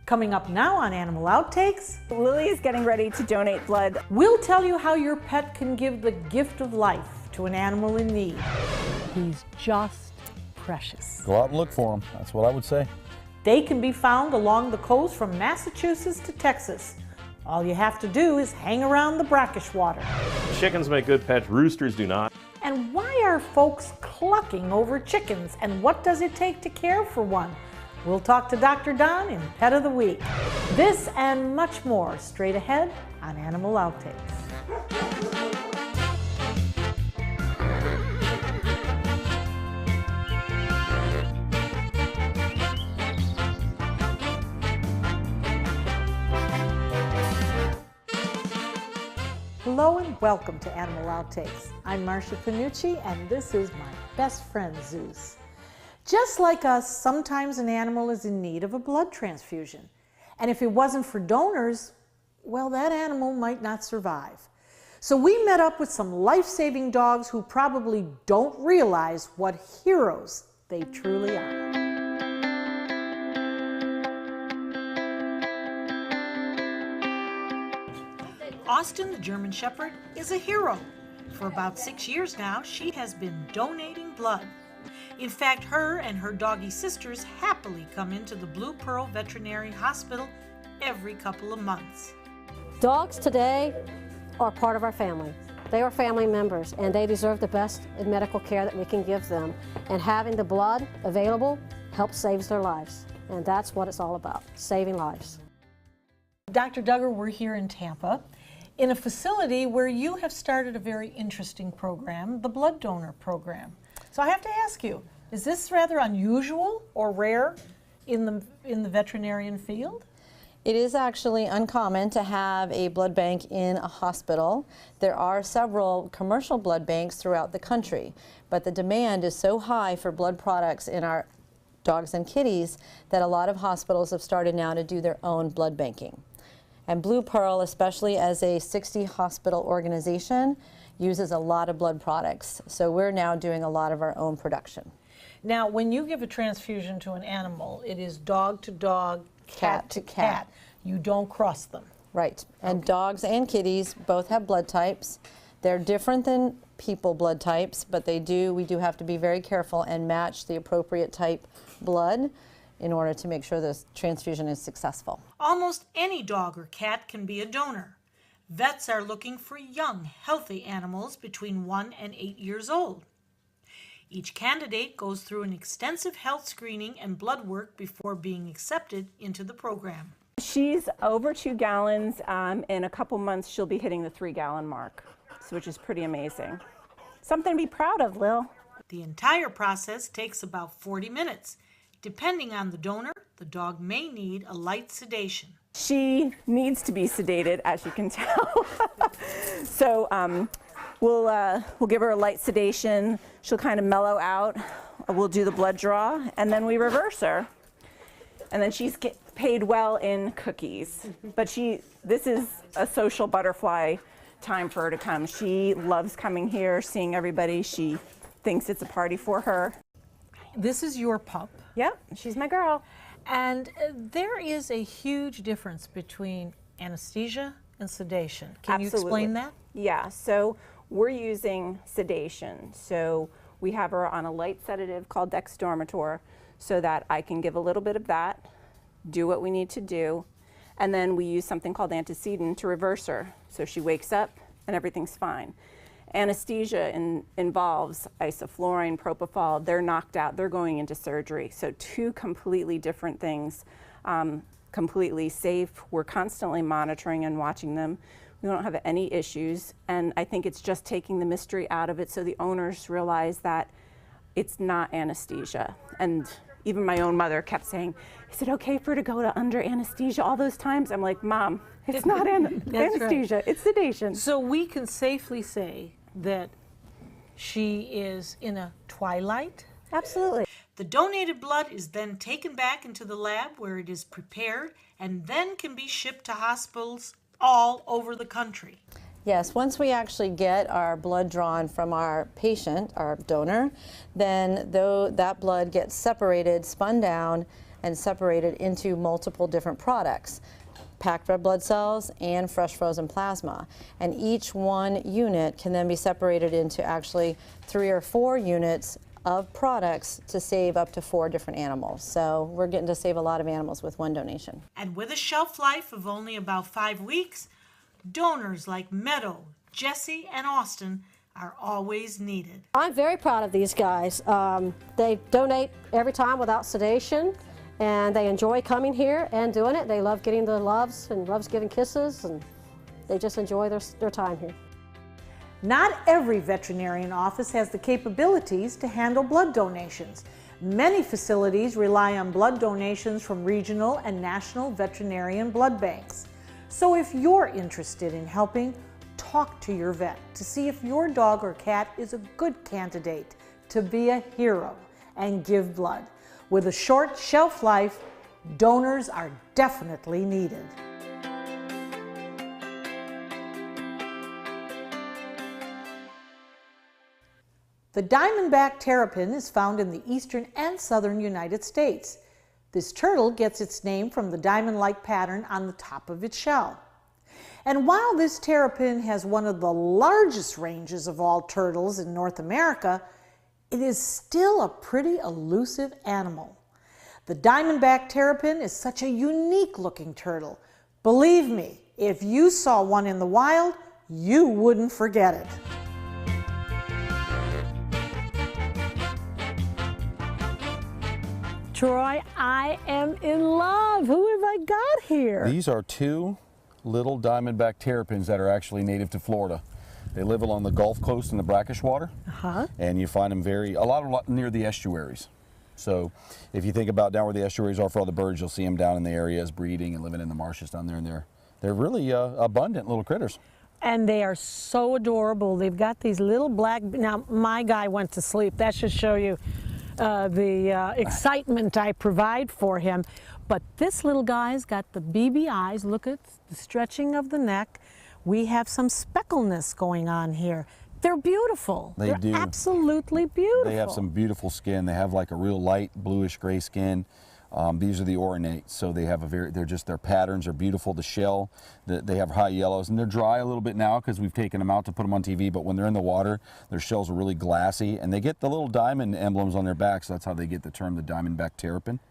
Coming up now on Animal Outtakes, Lily is getting ready to donate blood. we'll tell you how your pet can give the gift of life to an animal in need. He's just precious. Go out and look for them. That's what I would say. They can be found along the coast from Massachusetts to Texas. All you have to do is hang around the brackish water. Chickens make good pets, roosters do not. And why are folks clucking over chickens, and what does it take to care for one? We'll talk to Dr. Don in Pet of the Week. This and much more straight ahead on Animal Outtakes. Hello and welcome to Animal Outtakes. I'm Marcia Panucci and this is my best friend Zeus. Just like us, sometimes an animal is in need of a blood transfusion. And if it wasn't for donors, well, that animal might not survive. So we met up with some life-saving dogs who probably don't realize what heroes they truly are. Austin, the German Shepherd, is a hero. For about 6 years now, she has been donating blood. In fact, her and her doggy sisters happily come into the Blue Pearl Veterinary Hospital every couple of months. Dogs today are part of our family. They are family members and they deserve the best in medical care that we can give them. And having the blood available helps save their lives. And that's what it's all about, saving lives. Dr. Duggar, we're here in Tampa in a facility where you have started a very interesting program, the blood donor program. So I have to ask you, is this rather unusual or rare in the veterinarian field? It is actually uncommon to have a blood bank in a hospital. There are several commercial blood banks throughout the country, but the demand is so high for blood products in our dogs and kitties that a lot of hospitals have started now to do their own blood banking. And Blue Pearl, especially as a 60 hospital organization, uses a lot of blood products. So we're now doing a lot of our own production. Now, when you give a transfusion to an animal, it is dog to dog, cat to cat. You don't cross them. Right. And dogs and kitties both have blood types. They're different than people blood types, but we do have to be very careful and match the appropriate type blood in order to make sure this transfusion is successful. Almost any dog or cat can be a donor. Vets are looking for young, healthy animals between 1 and 8 years old. Each candidate goes through an extensive health screening and blood work before being accepted into the program. She's over 2 gallons. In a couple months, she'll be hitting the 3-gallon mark, which is pretty amazing. Something to be proud of, Lil. The entire process takes about 40 minutes. Depending on the donor, the dog may need a light sedation. She needs to be sedated, as you can tell. So we'll give her a light sedation. She'll kind of mellow out. We'll do the blood draw, and then we reverse her. And then she's paid well in cookies. But this is a social butterfly time for her to come. She loves coming here, seeing everybody. She thinks it's a party for her. This is your pup. Yep, she's my girl. And there is a huge difference between anesthesia and sedation. Can you explain that? Yeah, so we're using sedation. So we have her on a light sedative called dextromethorphan so that I can give a little bit of that, do what we need to do, and then we use something called antecedent to reverse her. So she wakes up and everything's fine. Anesthesia involves isoflurane, propofol. They're knocked out. They're going into surgery. So 2 completely different things, completely safe. We're constantly monitoring and watching them. We don't have any issues. And I think it's just taking the mystery out of it so the owners realize that it's not anesthesia. And even my own mother kept saying, is it okay for her to go to under anesthesia all those times? I'm like, Mom, it's not anesthesia, right. It's sedation. So we can safely say that she is in a twilight? Absolutely. The donated blood is then taken back into the lab where it is prepared and then can be shipped to hospitals all over the country. Yes, once we actually get our blood drawn from our patient, our donor, then that blood gets separated, spun down, and separated into multiple different products, packed red blood cells and fresh frozen plasma. And each one unit can then be separated into actually 3 or 4 units of products to save up to 4 different animals. So we're getting to save a lot of animals with one donation. And with a shelf life of only about 5 weeks, donors like Meadow, Jesse, and Austin are always needed. I'm very proud of these guys. They donate every time without sedation, and they enjoy coming here and doing it. They love getting the loves and loves giving kisses, and they just enjoy their time here. Not every veterinarian office has the capabilities to handle blood donations. Many facilities rely on blood donations from regional and national veterinarian blood banks. So if you're interested in helping, talk to your vet to see if your dog or cat is a good candidate to be a hero and give blood. With a short shelf life, donors are definitely needed. The Diamondback Terrapin is found in the eastern and southern United States. This turtle gets its name from the diamond-like pattern on the top of its shell. And while this terrapin has one of the largest ranges of all turtles in North America, it is still a pretty elusive animal. The Diamondback Terrapin is such a unique-looking turtle. Believe me, if you saw one in the wild, you wouldn't forget it. Troy, I am in love. Who have I got here? These are 2 little Diamondback Terrapins that are actually native to Florida. They live along the Gulf Coast in the brackish water, and you find them a lot near the estuaries. So if you think about down where the estuaries are for all the birds, you'll see them down in the areas breeding and living in the marshes down there, and they're really abundant little critters. And they are so adorable. They've got these little black, now my guy went to sleep. That should show you the excitement I provide for him. But this little guy's got the beady eyes. Look at the stretching of the neck. We have some speckleness going on here. They're beautiful. They're absolutely beautiful. They have some beautiful skin. They have like a real light bluish gray skin. These are the ornates, so they have their patterns are beautiful. The shell, they have high yellows, and they're dry a little bit now because we've taken them out to put them on TV, but when they're in the water, their shells are really glassy, and they get the little diamond emblems on their backs, so that's how they get the term the Diamondback Terrapin.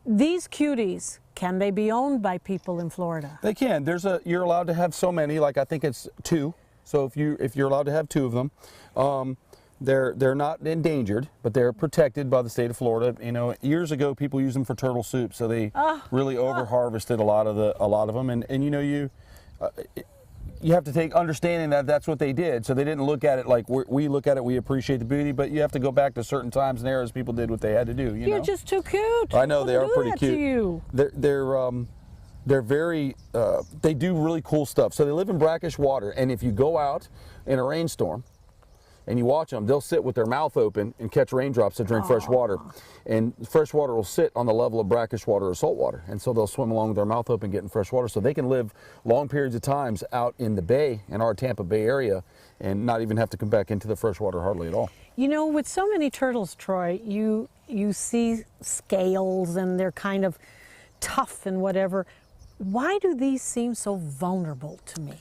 These cuties, can they be owned by people in Florida? They can. You're allowed to have so many, like I think it's 2, so if you're allowed to have 2 of them. They're not endangered, but they're protected by the state of Florida. You know, years ago people used them for turtle soup, so they really over harvested a lot of them. And you know, you have to take understanding that that's what they did. So they didn't look at it like we look at it. We appreciate the beauty, but you have to go back to certain times and eras. People did what they had to do. You're just too cute. I know they are pretty cute. To you. They're very. They do really cool stuff. So they live in brackish water, and if you go out in a rainstorm and you watch them, they'll sit with their mouth open and catch raindrops to drink fresh water. And fresh water will sit on the level of brackish water or salt water. And so they'll swim along with their mouth open getting fresh water. So they can live long periods of times out in the bay, in our Tampa Bay area, and not even have to come back into the fresh water hardly at all. You know, with so many turtles, Troy, you see scales and they're kind of tough and whatever. Why do these seem so vulnerable to me?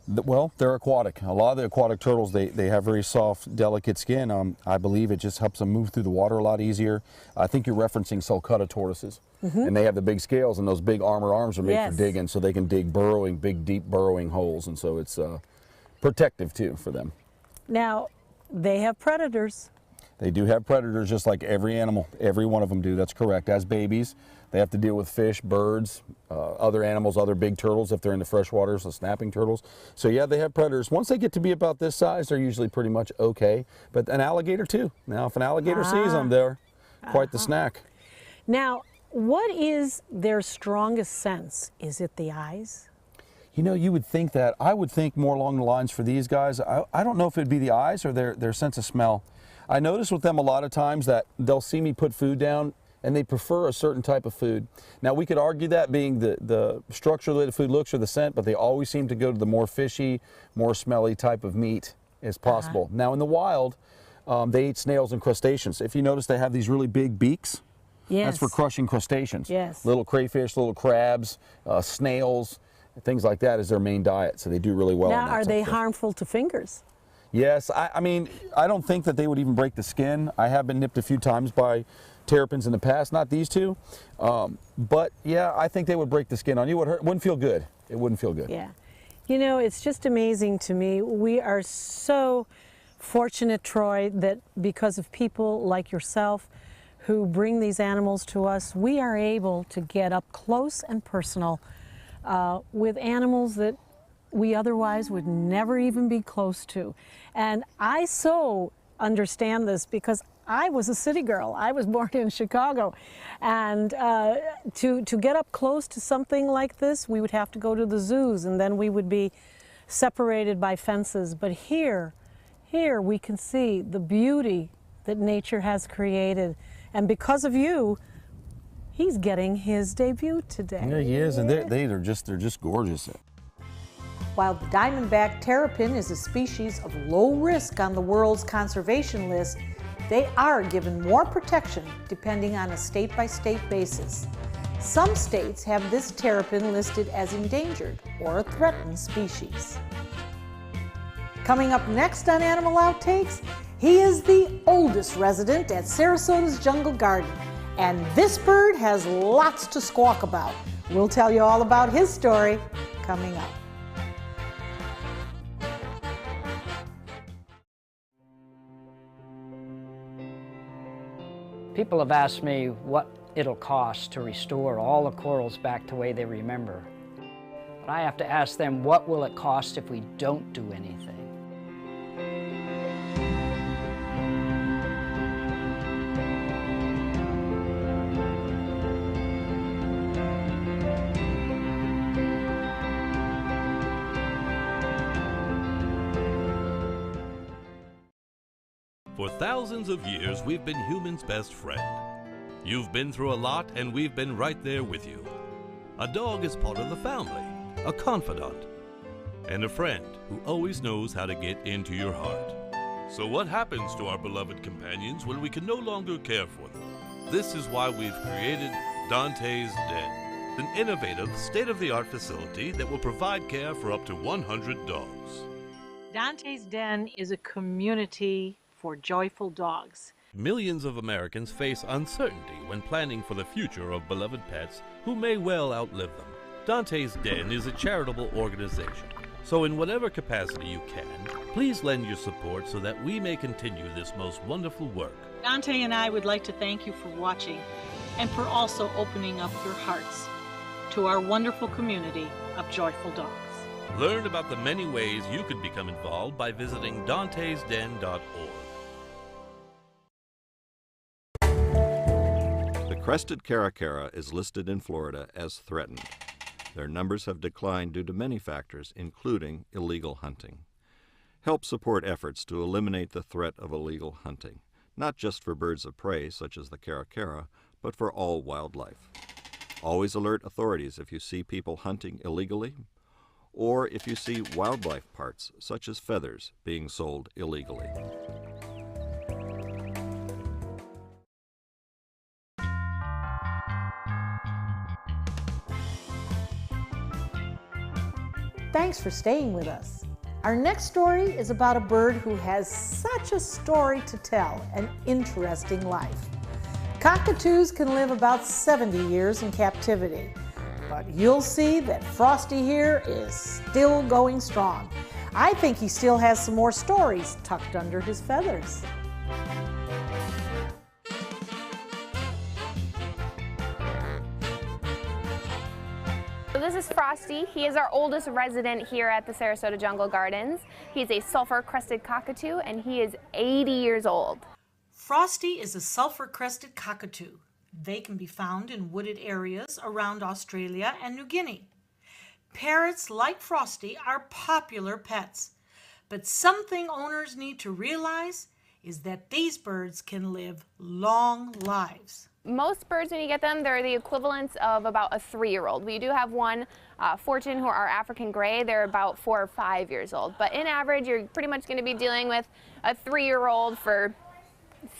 Well, they're aquatic. A lot of the aquatic turtles, they have very soft, delicate skin. I believe it just helps them move through the water a lot easier. I think you're referencing sulcata tortoises. And they have the big scales, and those big armor arms are made for digging, so they can dig big, deep burrowing holes, and so it's protective too for them. Now, they have predators. They do have predators just like every animal. Every one of them do, that's correct. As babies, they have to deal with fish, birds, other animals, other big turtles if they're in the fresh waters, the snapping turtles. So yeah, they have predators. Once they get to be about this size, they're usually pretty much okay. But an alligator too. Now, if an alligator sees them, they're quite the snack. Now, what is their strongest sense? Is it the eyes? You know, you would think that. I would think more along the lines for these guys. I don't know if it'd be the eyes or their sense of smell. I notice with them a lot of times that they'll see me put food down and they prefer a certain type of food. Now, we could argue that being the structure of the way the food looks or the scent, but they always seem to go to the more fishy, more smelly type of meat as possible. Now, in the wild, they eat snails and crustaceans. If you notice, they have these really big beaks. That's for Yes. crushing crustaceans. Yes. Little crayfish, little crabs, snails, things like that is their main diet. So they do really well. Now, on that are type they of stuff. harmful to fingers? Yes, I mean, I don't think that they would even break the skin. I have been nipped a few times by terrapins in the past, not these two. But yeah, I think they would break the skin on you. It wouldn't feel good. It wouldn't feel good. Yeah. You know, it's just amazing to me. We are so fortunate, Troy, that because of people like yourself who bring these animals to us, we are able to get up close and personal with animals that we otherwise would never even be close to. And I so understand this because I was a city girl. I was born in Chicago. And to get up close to something like this, we would have to go to the zoos, and then we would be separated by fences. But here we can see the beauty that nature has created. And because of you, he's getting his debut today. Yeah, he is, and they're just gorgeous. While the Diamondback Terrapin is a species of low risk on the world's conservation list, they are given more protection depending on a state-by-state basis. Some states have this terrapin listed as endangered or a threatened species. Coming up next on Animal Outtakes, he is the oldest resident at Sarasota's Jungle Garden, and this bird has lots to squawk about. We'll tell you all about his story coming up. People have asked me what it'll cost to restore all the corals back the way they remember. But I have to ask them, what will it cost if we don't do anything? For thousands of years, we've been humans' best friend. You've been through a lot, and we've been right there with you. A dog is part of the family, a confidant, and a friend who always knows how to get into your heart. So what happens to our beloved companions when we can no longer care for them? This is why we've created Dante's Den, an innovative, state-of-the-art facility that will provide care for up to 100 dogs. Dante's Den is a community for joyful dogs. Millions of Americans face uncertainty when planning for the future of beloved pets who may well outlive them. Dante's Den is a charitable organization, so in whatever capacity you can, please lend your support so that we may continue this most wonderful work. Dante and I would like to thank you for watching and for also opening up your hearts to our wonderful community of joyful dogs. Learn about the many ways you could become involved by visiting dantesden.org. The Crested Caracara is listed in Florida as threatened. Their numbers have declined due to many factors, including illegal hunting. Help support efforts to eliminate the threat of illegal hunting, not just for birds of prey such as the caracara, but for all wildlife. Always alert authorities if you see people hunting illegally, or if you see wildlife parts such as feathers being sold illegally. Thanks for staying with us. Our next story is about a bird who has such a story to tell, an interesting life. Cockatoos can live about 70 years in captivity, but you'll see that Frosty here is still going strong. I think he still has some more stories tucked under his feathers. So this is Frosty. He is our oldest resident here at the Sarasota Jungle Gardens. He's a sulfur-crested cockatoo, and he is 80 years old. Frosty is a sulfur-crested cockatoo. They can be found in wooded areas around Australia and New Guinea. Parrots like Frosty are popular pets, but something owners need to realize is that these birds can live long lives. Most birds, when you get them, they're the equivalents of about a 3-year-old. We do have one, Fortune, who are African gray. They're about 4 or 5 years old. But in average, you're pretty much going to be dealing with a 3-year-old for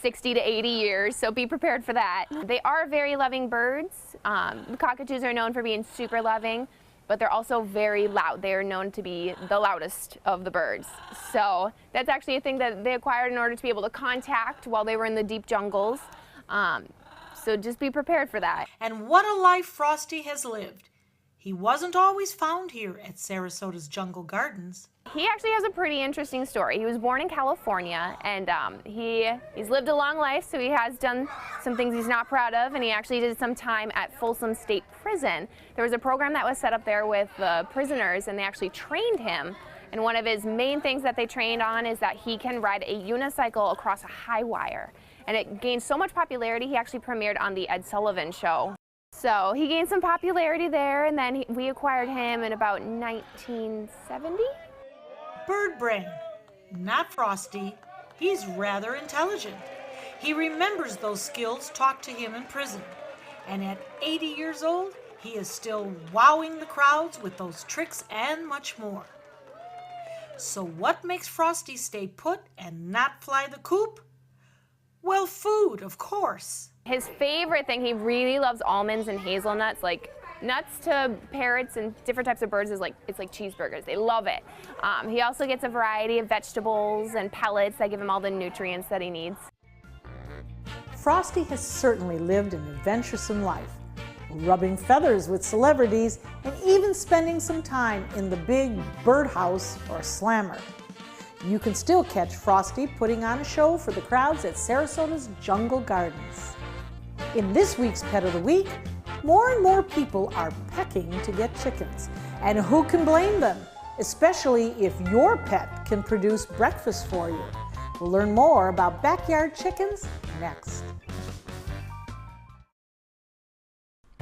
60 to 80 years, so be prepared for that. They are very loving birds. The cockatoos are known for being super loving, but they're also very loud. They are known to be the loudest of the birds. So that's actually a thing that they acquired in order to be able to contact while they were in the deep jungles. So just be prepared for that. And what a life Frosty has lived. He wasn't always found here at Sarasota's Jungle Gardens. He actually has a pretty interesting story. He was born in California, and he's lived a long life, so he has done some things he's not proud of, and he actually did some time at Folsom State Prison. There was a program that was set up there with the prisoners, and they actually trained him. And one of his main things that they trained on is that he can ride a unicycle across a high wire. And it gained so much popularity, he actually premiered on the Ed Sullivan Show. So he gained some popularity there, and then we acquired him in about 1970. Bird brain, not Frosty. He's rather intelligent. He remembers those skills taught to him in prison. And at 80 years old, he is still wowing the crowds with those tricks and much more. So what makes Frosty stay put and not fly the coop? Well, food, of course. His favorite thing, he really loves almonds and hazelnuts, like nuts to parrots and different types of birds it's like cheeseburgers. They love it. He also gets a variety of vegetables and pellets that give him all the nutrients that he needs. Frosty has certainly lived an adventuresome life, rubbing feathers with celebrities and even spending some time in the big birdhouse or slammer. You can still catch Frosty putting on a show for the crowds at Sarasota's Jungle Gardens. In this week's Pet of the Week, more and more people are pecking to get chickens. And who can blame them? Especially if your pet can produce breakfast for you. We'll learn more about backyard chickens next.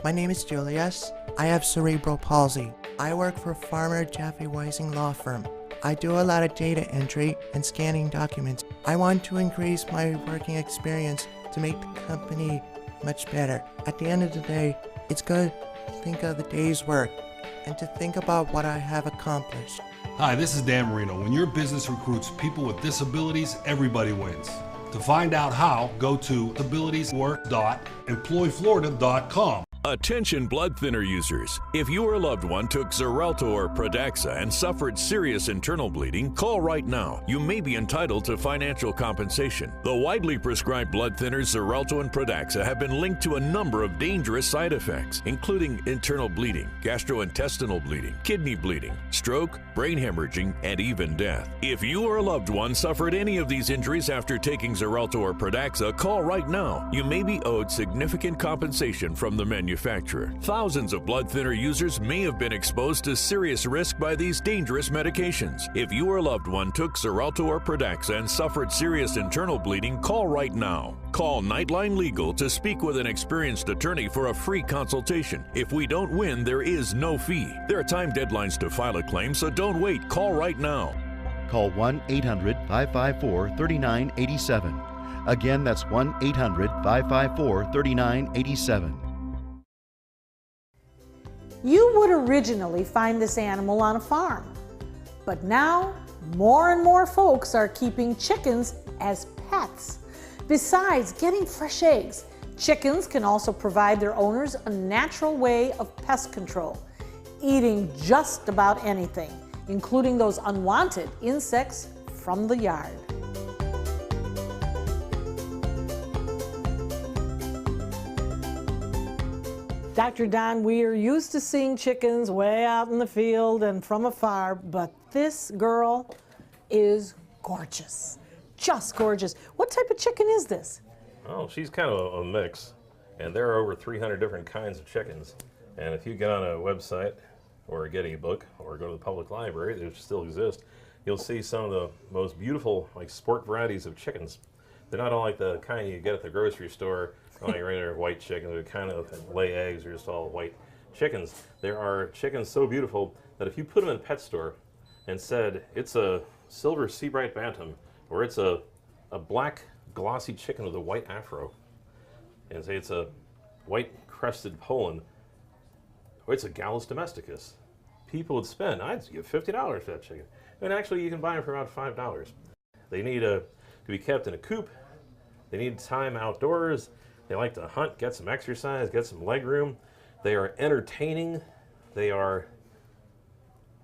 My name is Julius. I have cerebral palsy. I work for Farmer Jeffy Weising Law Firm. I do a lot of data entry and scanning documents. I want to increase my working experience to make the company much better. At the end of the day, it's good to think of the day's work and to think about what I have accomplished. Hi, this is Dan Marino. When your business recruits people with disabilities, everybody wins. To find out how, go to abilitieswork.employflorida.com. Attention blood thinner users. If your loved one took Xarelto or Pradaxa and suffered serious internal bleeding, call right now. You may be entitled to financial compensation. The widely prescribed blood thinners Xarelto and Pradaxa have been linked to a number of dangerous side effects, including internal bleeding, gastrointestinal bleeding, kidney bleeding, stroke, brain hemorrhaging, and even death. If you or a loved one suffered any of these injuries after taking Xarelto or Pradaxa, call right now. You may be owed significant compensation from the manufacturer. Thousands of blood thinner users may have been exposed to serious risk by these dangerous medications. If you or a loved one took Xarelto or Pradaxa and suffered serious internal bleeding, call right now. Call Nightline Legal to speak with an experienced attorney for a free consultation. If we don't win, there is no fee. There are time deadlines to file a claim, so don't wait. Call right now. Call 1-800-554-3987. Again, that's 1-800-554-3987. You would originally find this animal on a farm, but now more and more folks are keeping chickens as pets. Besides getting fresh eggs, chickens can also provide their owners a natural way of pest control, eating just about anything, including those unwanted insects from the yard. Dr. Don, we are used to seeing chickens way out in the field and from afar, but this girl is gorgeous, just gorgeous. What type of chicken is this? Oh, she's kind of a mix, and there are over 300 different kinds of chickens. And if you get on a website or get a book or go to the public library, they still exist, you'll see some of the most beautiful sport varieties of chickens. They're not all like the kind you get at the grocery store, like regular white chickens. They're kind of lay eggs, or just all white chickens. There are chickens so beautiful that if you put them in a pet store and said it's a silver Seabright Bantam, or it's a black glossy chicken with a white afro, and say it's a white crested Poland, or it's a Gallus domesticus, people would spend, I'd give $50 for that chicken. And actually you can buy them for about $5. They need to be kept in a coop. They need time outdoors. They like to hunt, get some exercise, get some leg room. They are entertaining. They are,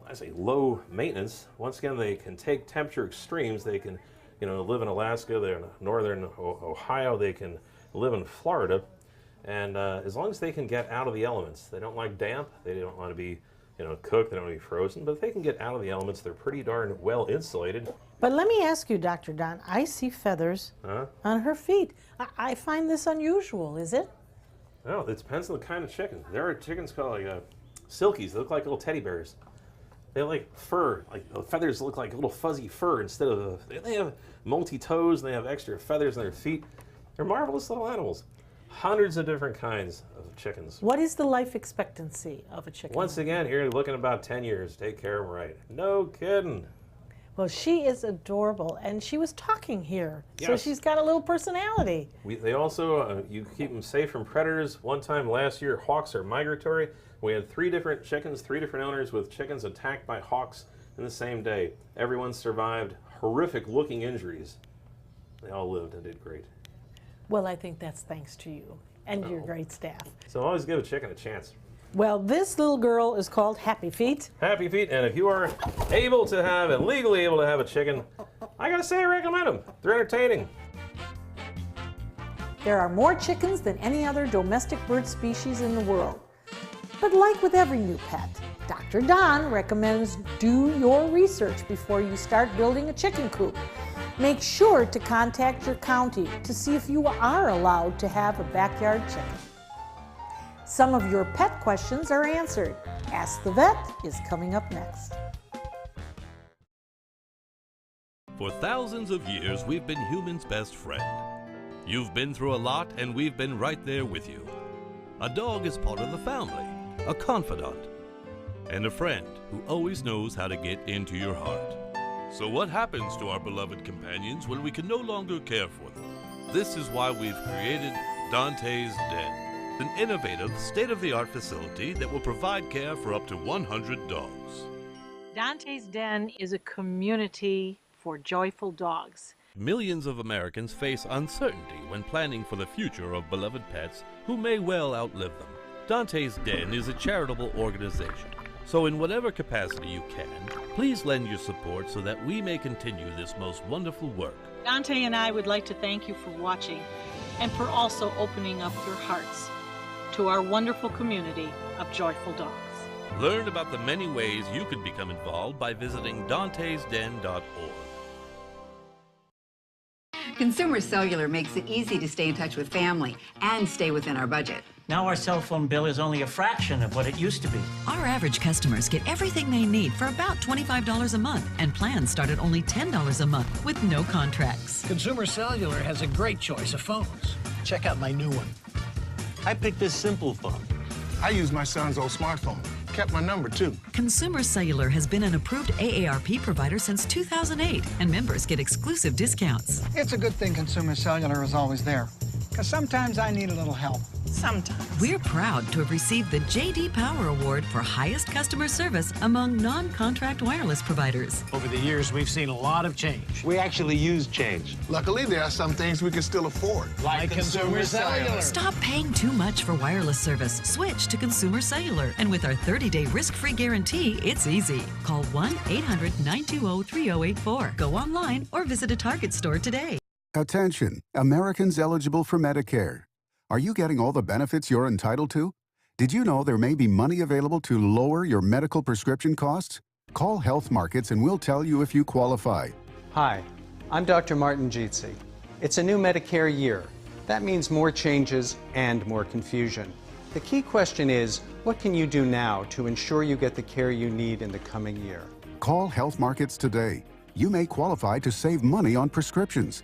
I say, low maintenance. Once again, they can take temperature extremes. They can, live in Alaska. They're in northern Ohio. They can live in Florida. And as long as they can get out of the elements, they don't like damp. They don't want to be, cooked. They don't want to be frozen. But if they can get out of the elements, they're pretty darn well insulated. But let me ask you, Dr. Don, I see feathers on her feet. I find this unusual, is it? No, it depends on the kind of chicken. There are chickens called silkies. They look like little teddy bears. They have like fur, like the feathers look like little fuzzy fur instead of, they have multi-toes and they have extra feathers on their feet. They're marvelous little animals. Hundreds of different kinds of chickens. What is the life expectancy of a chicken? Once again, here you're looking about 10 years. Take care of them right. No kidding. Well, she is adorable, and she was talking here, so Yes. she's got a little personality. They also, you keep them safe from predators. One time last year, hawks are migratory. We had 3 different chickens, 3 different owners with chickens attacked by hawks in the same day. Everyone survived horrific looking injuries. They all lived and did great. Well, I think that's thanks to you and your great staff. So always give a chicken a chance. Well, this little girl is called Happy Feet. Happy Feet, and if you are able to have and legally able to have a chicken, I gotta say I recommend them. They're entertaining. There are more chickens than any other domestic bird species in the world. But like with every new pet, Dr. Don recommends do your research before you start building a chicken coop. Make sure to contact your county to see if you are allowed to have a backyard chicken. Some of your pet questions are answered. Ask the Vet is coming up next. For thousands of years, we've been humans' best friend. You've been through a lot, and we've been right there with you. A dog is part of the family, a confidant, and a friend who always knows how to get into your heart. So what happens to our beloved companions when we can no longer care for them? This is why we've created Dante's Den, an innovative, state-of-the-art facility that will provide care for up to 100 dogs. Dante's Den is a community for joyful dogs. Millions of Americans face uncertainty when planning for the future of beloved pets who may well outlive them. Dante's Den is a charitable organization, so in whatever capacity you can, please lend your support so that we may continue this most wonderful work. Dante and I would like to thank you for watching and for also opening up your hearts to our wonderful community of joyful dogs. Learn about the many ways you could become involved by visiting dantesden.org. Consumer Cellular makes it easy to stay in touch with family and stay within our budget. Now our cell phone bill is only a fraction of what it used to be. Our average customers get everything they need for about $25 a month, and plans start at only $10 a month with no contracts. Consumer Cellular has a great choice of phones. Check out my new one. I picked this simple phone. I use my son's old smartphone. Kept my number, too. Consumer Cellular has been an approved AARP provider since 2008, and members get exclusive discounts. It's a good thing Consumer Cellular is always there, because sometimes I need a little help. Sometimes. We're proud to have received the J.D. Power Award for highest customer service among non-contract wireless providers. Over the years, we've seen a lot of change. We actually use change. Luckily, there are some things we can still afford. Like Consumer Cellular. Stop paying too much for wireless service. Switch to Consumer Cellular. And with our 30-day risk-free guarantee, it's easy. Call 1-800-920-3084. Go online or visit a Target store today. Attention, Americans eligible for Medicare. Are you getting all the benefits you're entitled to? Did you know there may be money available to lower your medical prescription costs? Call Health Markets and we'll tell you if you qualify. Hi, I'm Dr. Martin Jeetzy. It's a new Medicare year. That means more changes and more confusion. The key question is, what can you do now to ensure you get the care you need in the coming year? Call Health Markets today. You may qualify to save money on prescriptions.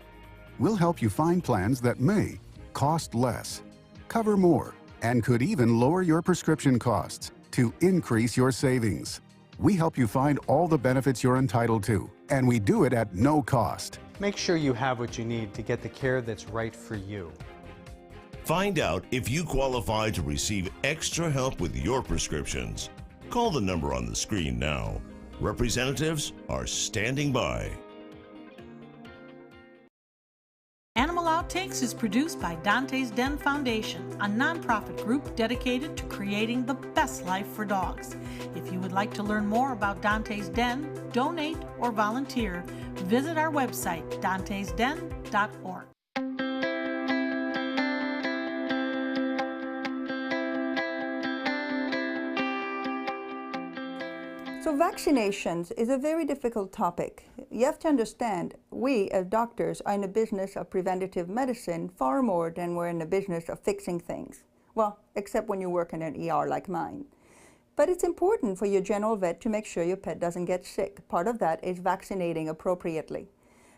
We'll help you find plans that may cost less, cover more, and could even lower your prescription costs to increase your savings. We help you find all the benefits you're entitled to, and we do it at no cost. Make sure you have what you need to get the care that's right for you. Find out if you qualify to receive extra help with your prescriptions. Call the number on the screen now. Representatives are standing by. Animal Outtakes is produced by Dante's Den Foundation, a nonprofit group dedicated to creating the best life for dogs. If you would like to learn more about Dante's Den, donate, or volunteer, visit our website, dantesden.org. So vaccinations is a very difficult topic. You have to understand, we as doctors are in the business of preventative medicine far more than we're in the business of fixing things. Well, except when you work in an ER like mine. But it's important for your general vet to make sure your pet doesn't get sick. Part of that is vaccinating appropriately.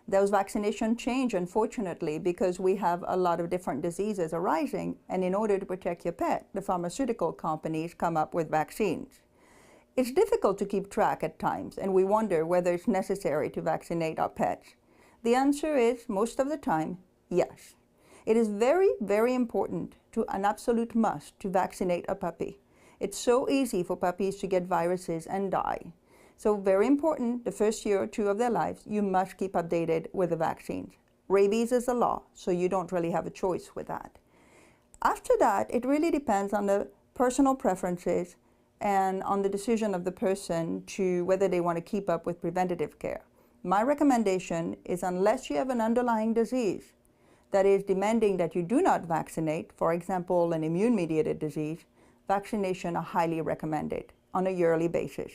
Those vaccinations change, unfortunately, because we have a lot of different diseases arising, and in order to protect your pet, the pharmaceutical companies come up with vaccines. It's difficult to keep track at times, and we wonder whether it's necessary to vaccinate our pets. The answer is, most of the time, yes. It is very, very important, to an absolute must, to vaccinate a puppy. It's so easy for puppies to get viruses and die. So very important, the first year or two of their lives, you must keep updated with the vaccines. Rabies is a law, so you don't really have a choice with that. After that, it really depends on the personal preferences and on the decision of the person to whether they want to keep up with preventative care. My recommendation is, unless you have an underlying disease that is demanding that you do not vaccinate, for example, an immune-mediated disease, vaccination are highly recommended on a yearly basis.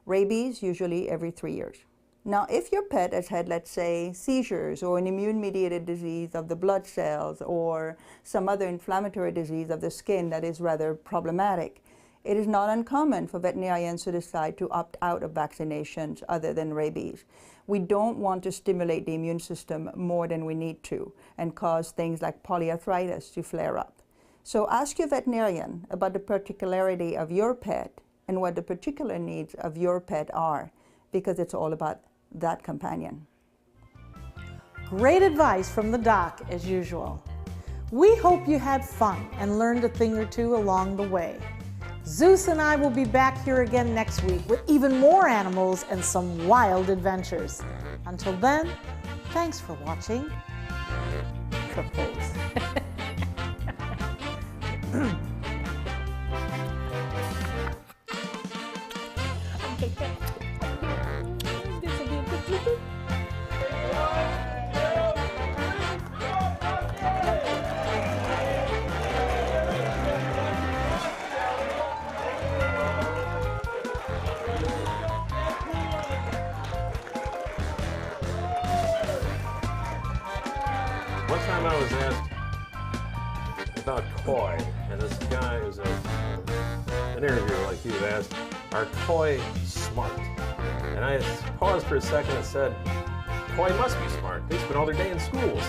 Rabies, usually every 3 years. Now, if your pet has had, let's say, seizures or an immune-mediated disease of the blood cells or some other inflammatory disease of the skin that is rather problematic, it is not uncommon for veterinarians to decide to opt out of vaccinations other than rabies. We don't want to stimulate the immune system more than we need to and cause things like polyarthritis to flare up. So ask your veterinarian about the particularity of your pet and what the particular needs of your pet are, because it's all about that companion. Great advice from the doc, as usual. We hope you had fun and learned a thing or two along the way. Zeus and I will be back here again next week with even more animals and some wild adventures. Until then, thanks for watching. Propose. One time I was asked about koi, and this guy was an interviewer like you asked, are koi smart? And I paused for a second and said, koi must be smart. They spend all their day in schools.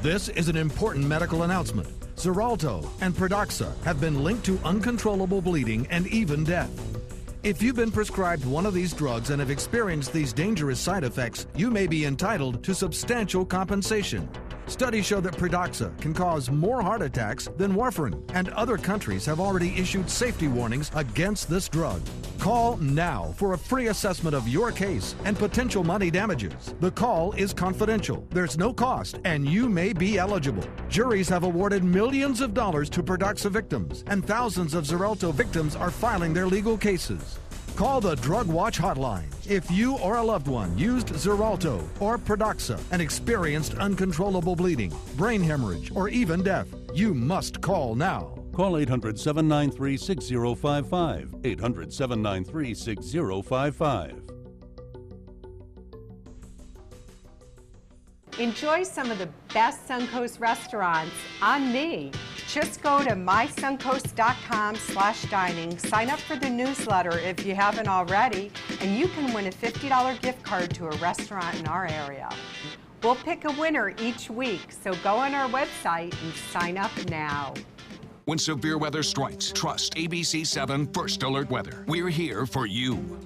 This is an important medical announcement. Xarelto and Pradaxa have been linked to uncontrollable bleeding and even death. If you've been prescribed one of these drugs and have experienced these dangerous side effects, you may be entitled to substantial compensation. Studies show that Pradaxa can cause more heart attacks than warfarin, and other countries have already issued safety warnings against this drug. Call now for a free assessment of your case and potential money damages. The call is confidential, there's no cost, and you may be eligible. Juries have awarded millions of dollars to Pradaxa victims, and thousands of Xarelto victims are filing their legal cases. Call the Drug Watch hotline if you or a loved one used Xarelto or Pradaxa and experienced uncontrollable bleeding, brain hemorrhage, or even death. You must call now. Call 800-793-6055. 800-793-6055. Enjoy some of the best Suncoast restaurants on me. Just go to mysuncoast.com/dining, sign up for the newsletter if you haven't already, and you can win a $50 gift card to a restaurant in our area. We'll pick a winner each week, so go on our website and sign up now. When severe weather strikes, trust ABC7 First Alert Weather. We're here for you.